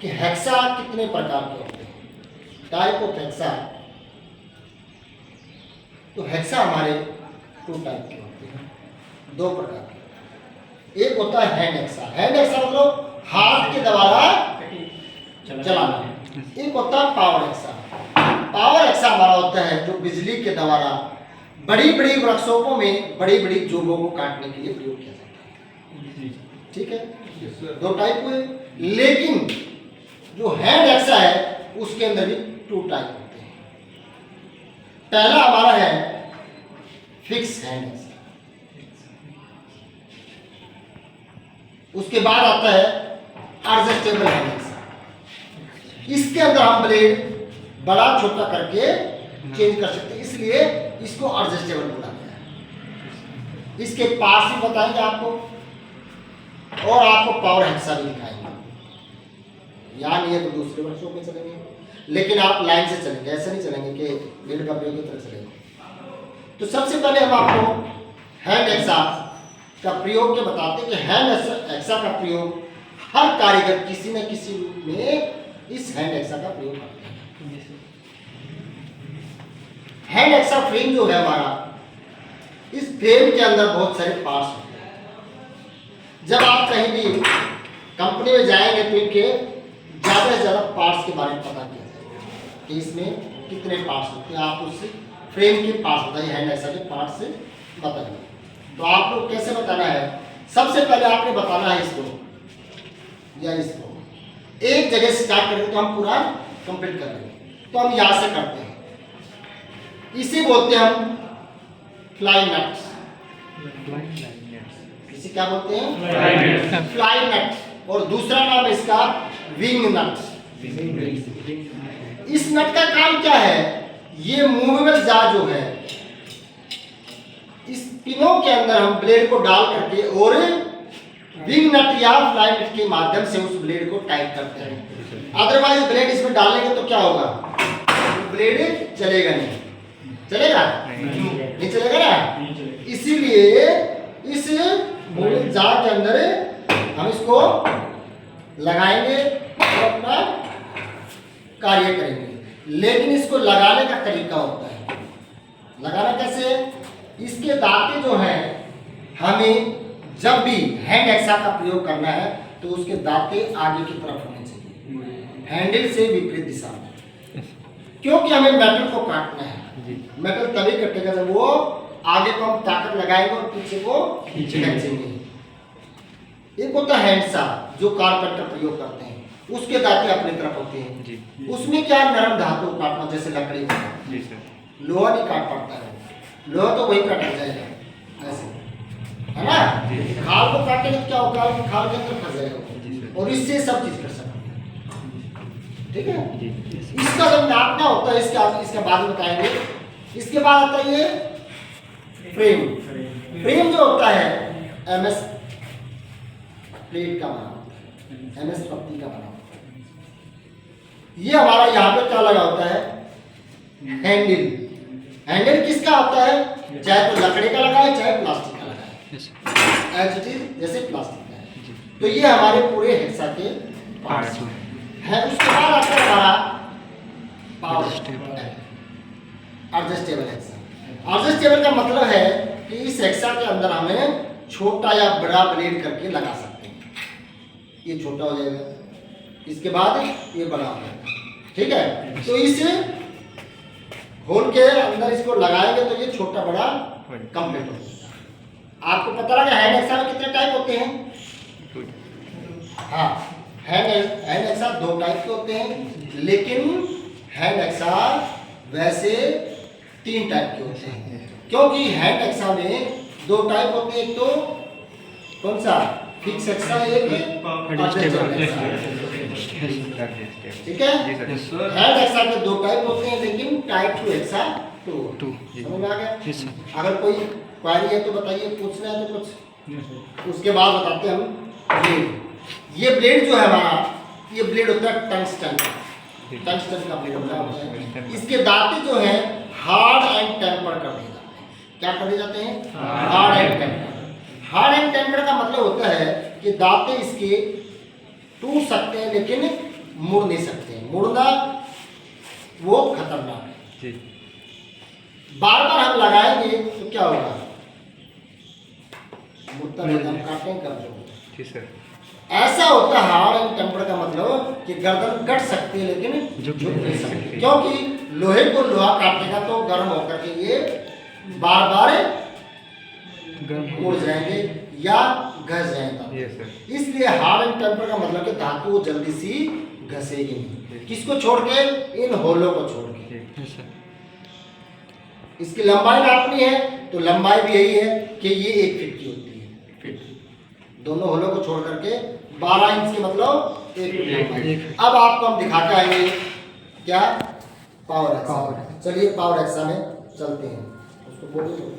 कि हेक्सा कितने प्रकार के होते हैं, टाइप ऑफ हेक्सा। तो हेक्सा हमारे 2 टाइप के होते हैं, 2 प्रकार के। एक होता है हैंड हेक्सा। हैंड हेक्सा मतलब हाथ के द्वारा चलाना। एक होता है पावर हेक्सा। पावर हेक्सा हमारा होता है जो बिजली के द्वारा बड़ी बड़ी वर्कशॉपों में बड़ी बड़ी जोबों को काटने के लिए प्रयोग किया जाता है। ठीक है, 2 टाइप हुए। लेकिन जो हैंड हेक्सा है उसके अंदर भी 2 टाइप होते हैं। पहला हमारा है फिक्स हैंड हेक्सा, उसके बाद आता है एडजस्टेबल हैंड हेक्सा। इसके अंदर हम ब्लेड बड़ा छोटा करके चेंज कर सकते हैं, इसलिए इसको एडजस्टेबल बोला गया है। इसके पार्ट्स भी बताएंगे आपको और आपको पावर हेक्सा भी दिखाएंगे। यहाँ नहीं है तो दूसरे वर्कशॉप में चलेंगे, लेकिन आप लाइन से चलेंगे, ऐसे नहीं चलेंगे कि ब्लेड का प्रयोग की तरह चलेंगे। तो सबसे पहले हम आपको हैंड हेक्सा का प्रयोग के बताते हैं कि हैंड हेक्सा का प्रयोग हर कारीगर किसी न किसी रूप में इस हैंड हेक्सा का प्रयोग करते हैं। हैंड हेक्सा फ्रेम जो है हमारा, इस फ्रेम के अंदर बहुत सारे पार्ट्स होते हैं। जब आप कहीं भी कंपनी में जाएंगे तो इनके ज़्यादा से ज़्यादा पार्ट्स के बारे में पता किया जाएगा कि इसमें कितने पार्ट्स होते हैं। आप उससे फ्रेम के पार्ट्स बताइए, हैंड हेक्सा के पार्ट्स से बताइए। तो आपको कैसे बताना है, सबसे पहले आपने बताना है इसको या इसको एक जगह से स्टार्ट करेंगे तो हम पूरा कंप्लीट कर लेंगे। तो हम यहां से करते हैं, इसे बोलते हैं हम फ्लाई नट्स। इसे क्या बोलते हैं? फ्लाई नट। और दूसरा नाम इसका विंग नट। इस नट का काम क्या है, ये मूवेबल जार जो है, इस पिनों के अंदर हम ब्लेड को डाल करके और विंग नट या फ्लाई नट के माध्यम से उस ब्लेड को टाइट करते हैं। अदरवाइज ब्लेड इसमें डालेंगे तो क्या होगा, ब्लेड चलेगा नहीं। चलेगा नहीं चलेगा ना। इसीलिए इस मूविंग जार के अंदर हम इसको लगाएंगे और अपना कार्य करेंगे। लेकिन इसको लगाने का तरीका होता है, लगाना कैसे, इसके दांते जो हैं, हमें जब भी हैंड हेक्सा का प्रयोग करना है तो उसके दांते आगे की तरफ होने चाहिए, हैंडल से विपरीत दिशा में, क्योंकि हमें मेटल को काटना है। मेटल तभी कटेगा जब वो आगे को हम ताकत लगाएंगे और पीछे को खींचेंगे। एक होता है हैंडसा जो कारपेंटर प्रयोग करते हैं, उसके दांते अपनी तरफ होते हैं। उसमें क्या नरम धातु काटना, जैसे लकड़ी का, लोहा नहीं काट पाता है, लोहा तो वही काट जाएगा ऐसे, है ना। खाल को काटेंगे तो क्या होगा, खाल के अंदर फंस जाएगा और इससे सब चीज कर सकते हैं। ठीक है, इसका जब नापना होता है इसका बाद में बताएंगे। इसके बाद आता है ये फ्रेम। फ्रेम जो होता है एमएस प्लेट का बना होता है, एमएस पत्ती का बना होता है। ये हमारा यहाँ पे क्या लगा होता है, हैंडल। हैंडल किसका होता है, चाहे तो लकड़ी का लगाए चाहे प्लास्टिक का लगाए, एज इट इज जैसे प्लास्टिक का है। तो ये हमारे पूरे हेक्सा के पार्ट्स है। उसके बाद आता है हमारा पावर एडजस्टेबल हेक्सा। एडजस्टेबल का मतलब है कि इस हेक्सा के अंदर हमें छोटा या बड़ा ब्लेड करके लगा सकते हैं। ये छोटा हो जाएगा, इसके बाद ये बड़ा हो जाएगा। ठीक है, तो इस होल के अंदर इसको लगाएंगे तो ये छोटा बड़ा कंप्लीट हो जाएगा। आपको पता लगा हैंड हेक्सा में कितने टाइप होते हैं? हाँ, हैंड हेक्सा 2 टाइप के होते हैं, लेकिन हैंड हेक्सा वैसे 3 टाइप के होते हैं, क्योंकि हैंड हेक्सा में 2 टाइप होते हैं। एक तो कौन सा, फिक्स हेक्सा, एक एडजस्टेबल हेक्सा। ठीक है, हैंड हेक्सा के 2 टाइप होते हैं, लेकिन टाइप 2 हेक्सा 2। समझ में आ गया? अगर कोई क्वेरी है तो बताइए, पूछना है तो कुछ। उसके बाद बताते हैं हम ब्लेड। ये ब्लेड जो है हमारा, ये ब्लेड होता है टंगस्टन का ब्लेड होता है। इसके दांते जो है हार्ड एंड टेम्पर कर दिए जाते हैं। क्या कर दिए जाते हैं? Hard and temper. Hard and temper का मतलब होता है कि दांते इसके टूट सकते हैं लेकिन मुड़ नहीं सकते। मुड़ना वो खतरनाक है। जी। बार बार हम लगाएंगे तो क्या होगा, मुड़ता रहेगा, हम काटेंगे कर देंगे। जी सर। ऐसा होता है हार्ड एंड टेम्पर का मतलब कि गर्दन कट सकती है लेकिन झुक नहीं सकती, क्योंकि लोहे को लोहा काटेगा तो गर्म होकर के ये बार बार मुड़ जाएंगे या घस जाएंगे। Yes sir. इसलिए हार्ड एंड टेम्पर का मतलब कि धातु वो जल्दी सी घसेगी नहीं। किसको छोड़ के, इन होलों को छोड़ के। Yes sir. इसकी लंबाई नापनी है तो लंबाई भी यही है कि ये 1 फीट की होती है, फीट। दोनों होलों को छोड़ करके 12 इंच के मतलब 1 फीट। अब आपको हम दिखा के आएंगे क्या, पावर एक्सा। चलिए पावर एक्सा में चलते हैं, उसको बोलिए।